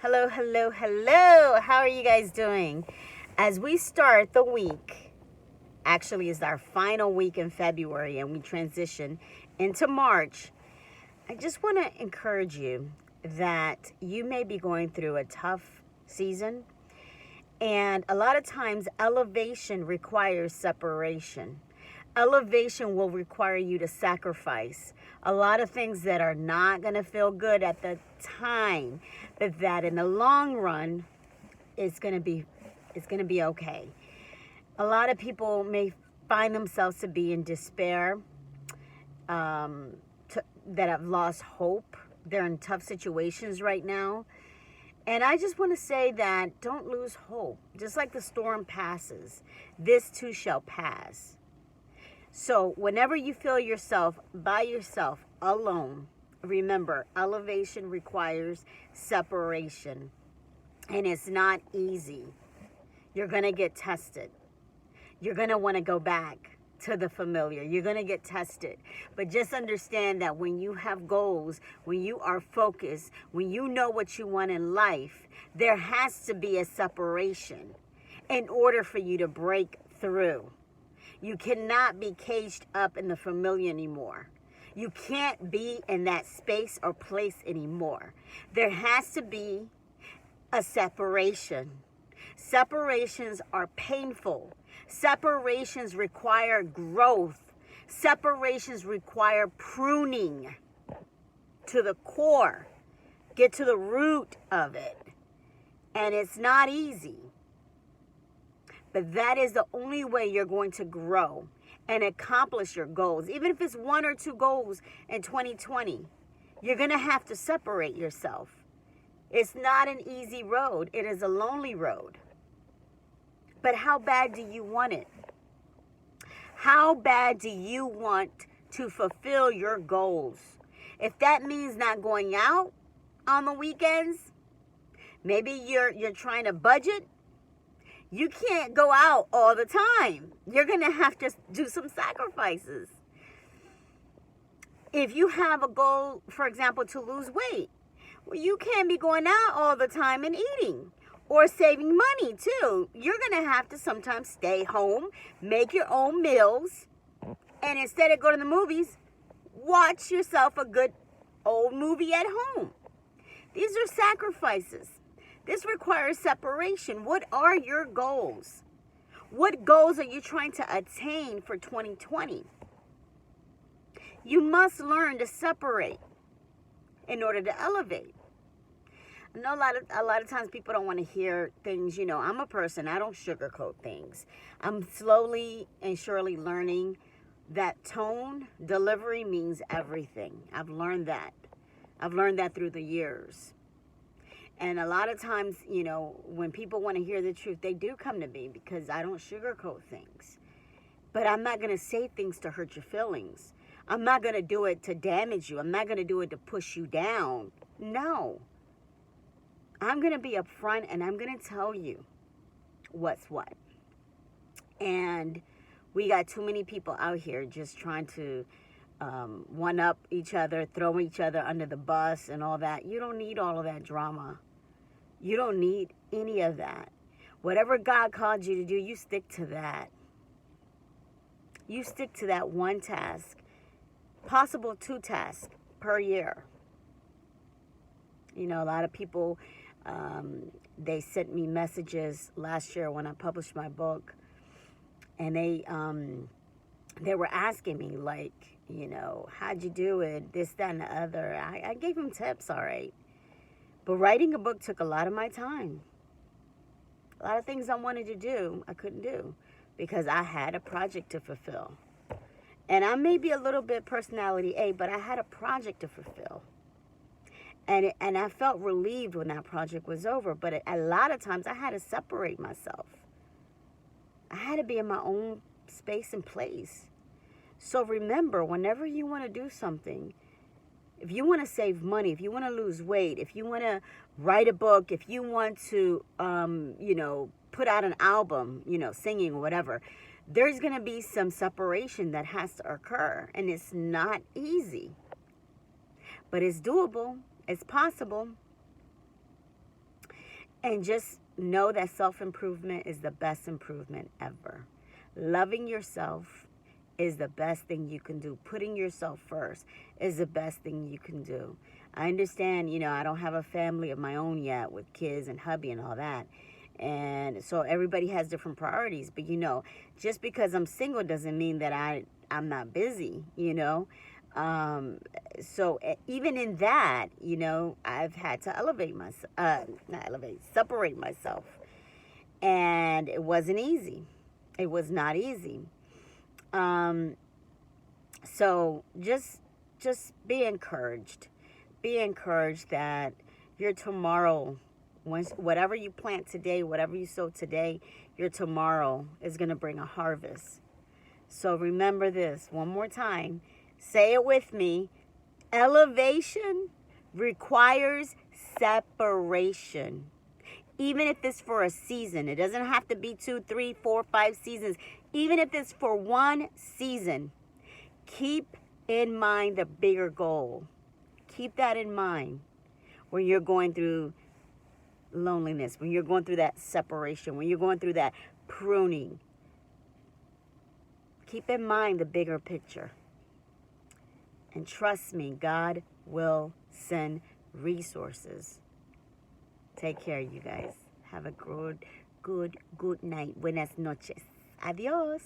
Hello, hello, hello. How are you guys doing? As we start the week, actually, is our final week in February and we transition into March. I just want to encourage you that you may be going through a tough season, and a lot of times, elevation requires separation. Elevation will require you to sacrifice a lot of things that are not going to feel good at the time, but that in the long run is going to be okay. A lot of people may find themselves to be in despair, that have lost hope. They're in tough situations right now. And I just want to say that don't lose hope. Just like the storm passes, this too shall pass. So whenever you feel yourself by yourself, alone, remember, elevation requires separation. And it's not easy. You're going to get tested. You're going to want to go back to the familiar. You're going to get tested. But just understand that when you have goals, when you are focused, when you know what you want in life, there has to be a separation in order for you to break through. You cannot be caged up in the familiar anymore. You can't be in that space or place anymore. There has to be a separation. Separations are painful. Separations require growth. Separations require pruning to the core. Get to the root of it. And it's not easy. But that is the only way you're going to grow and accomplish your goals. Even if it's one or two goals in 2020, you're going to have to separate yourself. It's not an easy road. It is a lonely road. But how bad do you want it? How bad do you want to fulfill your goals? If that means not going out on the weekends, maybe you're trying to budget. You can't go out all the time. You're going to have to do some sacrifices. If you have a goal, for example, to lose weight, well, you can't be going out all the time and eating or saving money too. You're going to have to sometimes stay home, make your own meals, and instead of going to the movies, watch yourself a good old movie at home. These are sacrifices. This requires separation. What are your goals? What goals are you trying to attain for 2020? You must learn to separate in order to elevate. I know a lot of times people don't want to hear things. You know, I'm a person, I don't sugarcoat things. I'm slowly and surely learning that tone, delivery means everything. I've learned that. I've learned that through the years. And a lot of times, you know, when people want to hear the truth, they do come to me because I don't sugarcoat things. But I'm not going to say things to hurt your feelings. I'm not going to do it to damage you. I'm not going to do it to push you down. No. I'm going to be upfront and I'm going to tell you what's what. And we got too many people out here just trying to one-up each other, throw each other under the bus and all that. You don't need all of that drama. You don't need any of that. Whatever God called you to do, you stick to that. You stick to that one task, possible 2 tasks per year. You know, a lot of people, they sent me messages last year when I published my book, and they were asking me, like, you know, how'd you do it? This, that, and the other. I gave them tips, all right. But writing a book took a lot of my time. A lot of things I wanted to do, I couldn't do because I had a project to fulfill. And I may be a little bit personality A, but I had a project to fulfill. And I felt relieved when that project was over. But a lot of times I had to separate myself. I had to be in my own space and place. So remember, whenever you want to do something, if you want to save money, if you want to lose weight, if you want to write a book, if you want to, put out an album, singing or whatever, there's going to be some separation that has to occur. And it's not easy, but it's doable. It's possible. And just know that self-improvement is the best improvement ever. Loving yourself is the best thing you can do. Putting yourself first is the best thing you can do. I understand, I don't have a family of my own yet with kids and hubby and all that. And so everybody has different priorities. But, just because I'm single doesn't mean that I'm not busy. So even in that, I've had to separate myself. And it wasn't easy. It was not easy. So just be encouraged. Be encouraged that your tomorrow, whatever you plant today, whatever you sow today, your tomorrow is going to bring a harvest. So remember this one more time. Say it with me. Elevation requires separation. Even if it's for a season, it doesn't have to be 2, 3, 4, 5 seasons. Even if it's for one season, keep in mind the bigger goal. Keep that in mind when you're going through loneliness, when you're going through that separation, when you're going through that pruning. Keep in mind the bigger picture. And trust me, God will send resources. Take care, you guys. Have a good night. Buenas noches. Adios.